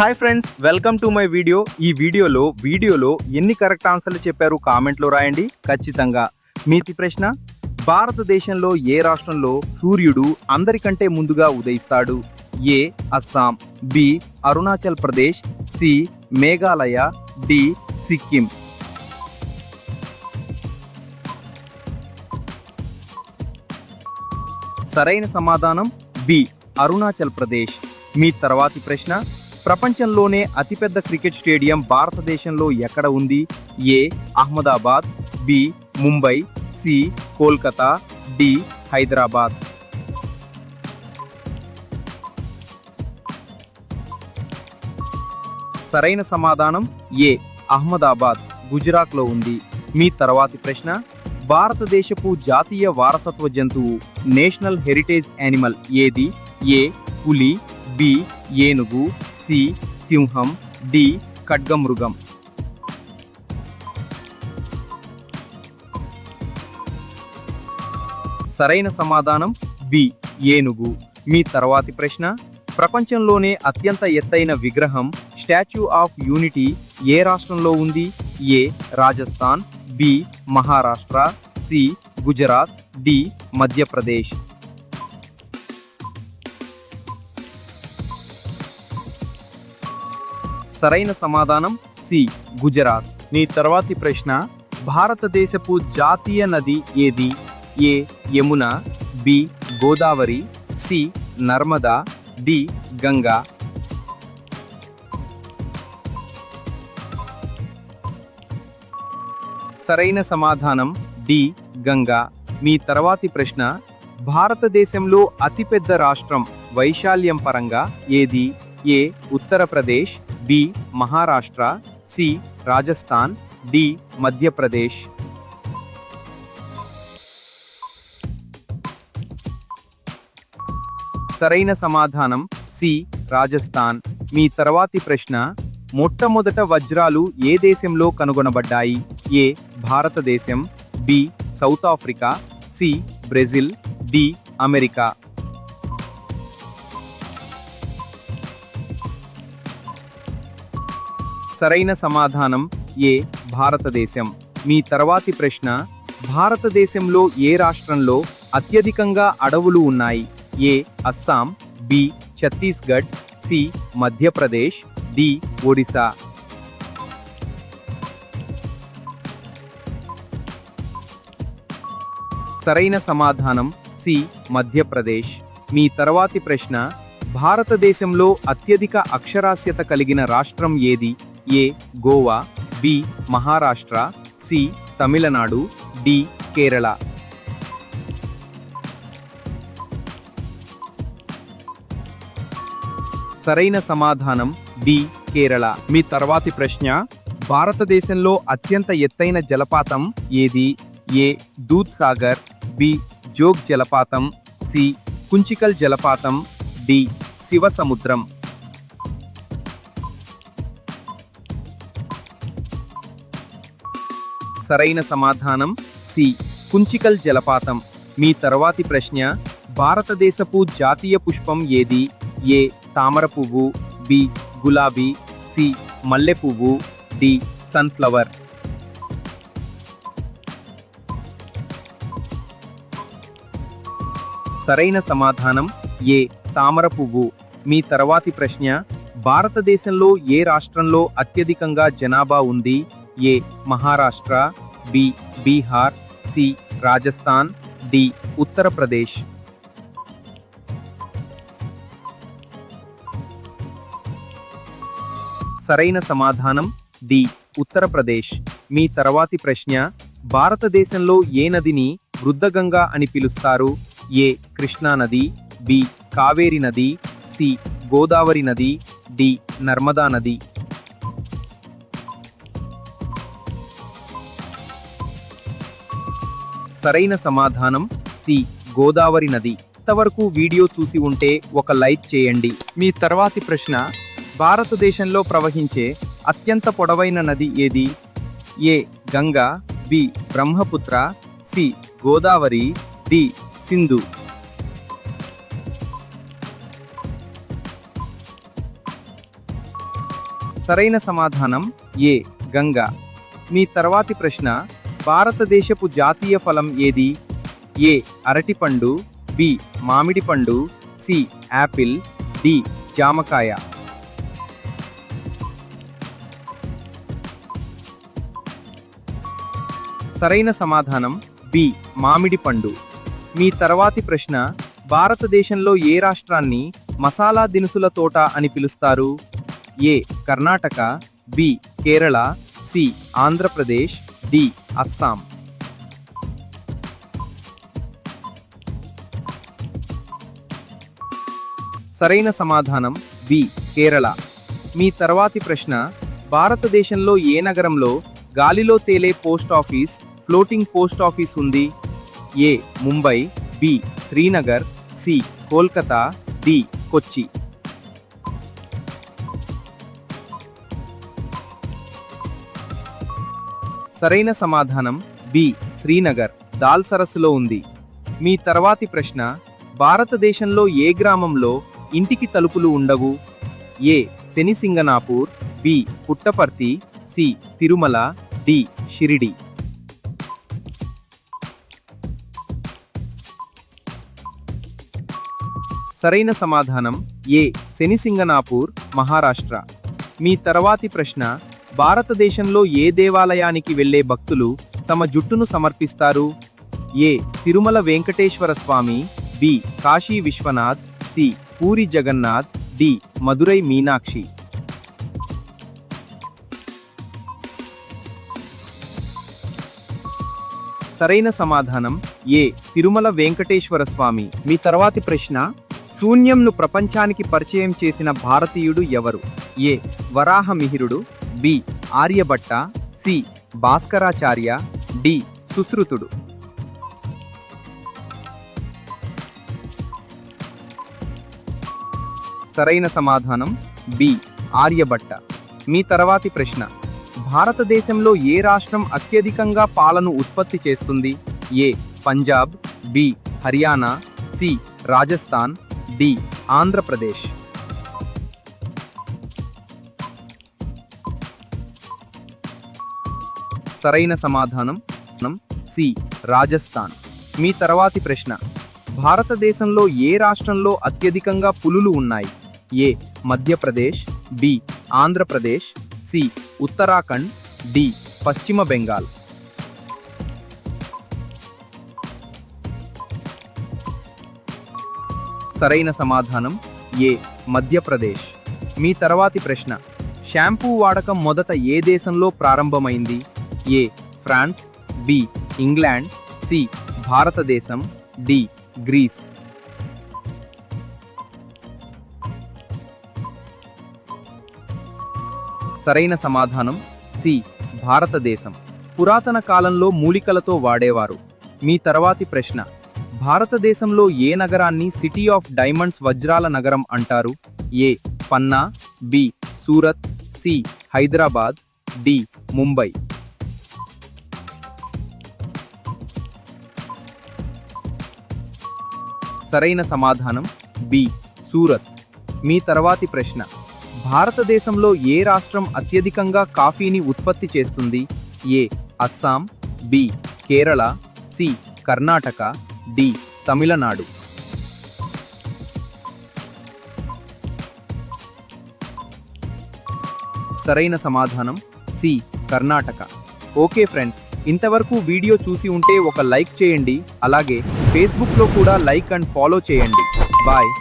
Hi friends, welcome to my video. ఈ వీడియోలో ఎన్ని కరెక్ట్ ఆన్సర్లు చెప్పారు కామెంట్లో రాయండి. ఖచ్చితంగా మీతి ప్రశ్న: భారతదేశంలో ఏ రాష్ట్రంలో సూర్యుడు అందరికంటే ముందుగా ఉదయిస్తాడు? A Assam, B Arunachal Pradesh, C Meghalaya, D Sikkim. సరైన సమాధానం బి అరుణాచల్ ప్రదేశ్. మీ తర్వాతి ప్రశ్న: ప్రపంచంలోనే అతిపెద్ద క్రికెట్ స్టేడియం భారతదేశంలో ఎక్కడ ఉంది? A Ahmedabad, B Mumbai, C Kolkata, D Hyderabad. సరైన సమాధానం ఏ అహ్మదాబాద్, గుజరాత్లో ఉంది. మీ తర్వాతి ప్రశ్న: భారతదేశపు జాతీయ వారసత్వ జంతువు, నేషనల్ హెరిటేజ్ యానిమల్ ఏది? ఏ పులి, బి ఏనుగు, సి సింహం, డి ఖడ్గమృగం. సరైన సమాధానం బి ఏనుగు. మీ తర్వాతి ప్రశ్న: ప్రపంచంలోనే అత్యంత ఎత్తైన విగ్రహం, స్టాచ్యూ ఆఫ్ యూనిటీ ఏ రాష్ట్రంలో ఉంది? A Rajasthan, B Maharashtra, C Gujarat, D Madhya Pradesh. సరైన సమాధానం సి గుజరాత్. మీ తర్వాతి ప్రశ్న: భారతదేశపు జాతీయ నది ఏది? A Yamuna, B Godavari, C Narmada, D Ganga. సరైన సమాధానం డి గంగా. మీ తర్వాతి ప్రశ్న: భారతదేశంలో అతిపెద్ద రాష్ట్రం వైశాల్యం పరంగా ఏది? A Uttar Pradesh, B Maharashtra, C Rajasthan, D Madhya Pradesh. సరైన సమాధానం సి రాజస్థాన్. మీ తర్వాతి ప్రశ్న: మొట్టమొదట వజ్రాలు ఏ దేశంలో కనుగొనబడ్డాయి? ఏ భారతదేశం, B South Africa, C Brazil, D America. సరైన సమాధానం ఏ భారతదేశం. మీ తర్వాతి ప్రశ్న: భారతదేశంలో ఏ రాష్ట్రంలో అత్యధికంగా అడవులు ఉన్నాయి? A Assam, B Chhattisgarh, C Madhya Pradesh, D Odisha. సరైన సమాధానం సి మధ్యప్రదేశ్. మీ తర్వాతి ప్రశ్న: భారతదేశంలో అత్యధిక అక్షరాస్యత కలిగిన రాష్ట్రం ఏది? A Goa, B Maharashtra, C Tamil Nadu, D Kerala. సరైన సమాధానం డి కేరళ. మీ తర్వాతి ప్రశ్న: భారతదేశంలో అత్యంత ఎత్తైన జలపాతం ఏది? ఏ దూద్ సాగర్, బి జోగ్ జలపాతం, సి కుంచికల్ జలపాతం, డి శివ సముద్రం. సరైన సమాధానం సి కుంచికల్ జలపాతం. మీ తర్వాతి ప్రశ్న: భారతదేశపు జాతీయ పుష్పం ఏది? ఏ తామర పువ్వు, బి గులాబీ, సి మల్లె పువ్వు, డి సన్ఫ్లవర్. సరైన సమాధానం ఏ తామర పువ్వు. మీ తర్వాతి ప్రశ్న: భారతదేశంలో ఏ రాష్ట్రంలో అత్యధికంగా జనాభా ఉంది? A Maharashtra, B Bihar, C Rajasthan, D Uttar Pradesh. సరైన సమాధానం డి ఉత్తరప్రదేశ్. మీ తర్వాతి ప్రశ్న: భారతదేశంలో ఏ నదిని వృద్ధగంగా అని పిలుస్తారు? ఏ కృష్ణా నది, బి కావేరి నది, సి గోదావరి నది, డి నర్మదా నది. సరైన సమాధానం సి గోదావరి నది. ఇంతవరకు వీడియో చూసి ఉంటే ఒక లైక్ చేయండి. మీ తర్వాతి ప్రశ్న: భారతదేశంలో ప్రవహించే అత్యంత పొడవైన నది ఏది? A Ganga, B Brahmaputra, C Godavari, D Sindhu. సరైన సమాధానం ఏ గంగా. మీ తర్వాతి ప్రశ్న, భారతదేశపు జాతీయ ఫలం ఏది? ఏ అరటిపండు, బి మామిడి పండు, సి యాపిల్, డి జామకాయ. సరైన సమాధానం బి మామిడి పండు. మీ తర్వాతి ప్రశ్న, భారతదేశంలో ఏ రాష్ట్రాన్ని మసాలా దినుసుల తోట అని పిలుస్తారు? A Karnataka, B Kerala, C Andhra Pradesh, D Assam. సరైన సమాధానం బి కేరళ. మీ తర్వాతి ప్రశ్న, భారతదేశంలో ఏ నగరంలో గాలిలో తేలే post office, floating post office ఉంది? A Mumbai, B Srinagar, C Kolkata, D Kochi. సరైన సమాధానం బి శ్రీనగర్, దాల్ సరస్సులో ఉంది. మీ తర్వాతి ప్రశ్న, భారతదేశంలో ఏ గ్రామంలో ఇంటికి తలుపులు ఉండవు? A Shani Shingnapur, B Puttaparthi, C Tirumala, D Shirdi. సరైన సమాధానం ఏ శనిసింగనాపూర్, మహారాష్ట్ర. మీ తర్వాతి ప్రశ్న, భారతదేశంలో ఏ దేవాలయానికి వెళ్లే భక్తులు తమ జుట్టును సమర్పిస్తారు? A Tirumala Venkateswara Swami, B Kashi Vishwanath, C Puri Jagannath, D Madurai Meenakshi. సరైన సమాధానం ఏ తిరుమల వెంకటేశ్వర స్వామి. మీ తర్వాతి ప్రశ్న, శూన్యంను ప్రపంచానికి పరిచయం చేసిన భారతీయుడు ఎవరు? ఏ వరాహమిహిరుడు, B Aryabhatta, C Bhaskaracharya, D సుశ్రుతుడు. సరైన సమాధానం బి ఆర్యభట్ట. మీ తర్వాతి ప్రశ్న, భారతదేశంలో ఏ రాష్ట్రం అత్యధికంగా పాలను ఉత్పత్తి చేస్తుంది? A Punjab, B Haryana, C Rajasthan, D Andhra Pradesh. సరైన సమాధానం సి రాజస్థాన్. మీ తర్వాతి ప్రశ్న, భారతదేశంలో ఏ రాష్ట్రంలో అత్యధికంగా పులులు ఉన్నాయి? A Madhya Pradesh, B Andhra Pradesh, C Uttarakhand, D Paschim Bengal. సరైన సమాధానం ఏ మధ్యప్రదేశ్. మీ తర్వాతి ప్రశ్న, షాంపూ వాడకం మొదట ఏ దేశంలో ప్రారంభమైంది? ఏ ఫ్రాన్స్, బి ఇంగ్లాండ్, సి భారతదేశం, డి గ్రీస్. సరైన సమాధానం సి భారతదేశం. పురాతన కాలంలో మూలికలతో వాడేవారు. మీ తర్వాతి ప్రశ్న, భారతదేశంలో ఏ నగరాన్ని సిటీ ఆఫ్ డైమండ్స్, వజ్రాల నగరం అంటారు? A Panna, B Surat, C Hyderabad, D Mumbai. సరైన సమాధానం బి సూరత్. మీ తర్వాతి ప్రశ్న, భారతదేశంలో ఏ రాష్ట్రం అత్యధికంగా కాఫీని ఉత్పత్తి చేస్తుంది? A Assam, B Kerala, C Karnataka, D Tamil Nadu. సరైన సమాధానం సి కర్ణాటక. ఓకే ఫ్రెండ్స్, ఇంతవరకు వీడియో చూసి ఉంటే ఒక లైక్ చేయండి. అలాగే ఫేస్బుక్లో కూడా లైక్ అండ్ ఫాలో చేయండి. బాయ్.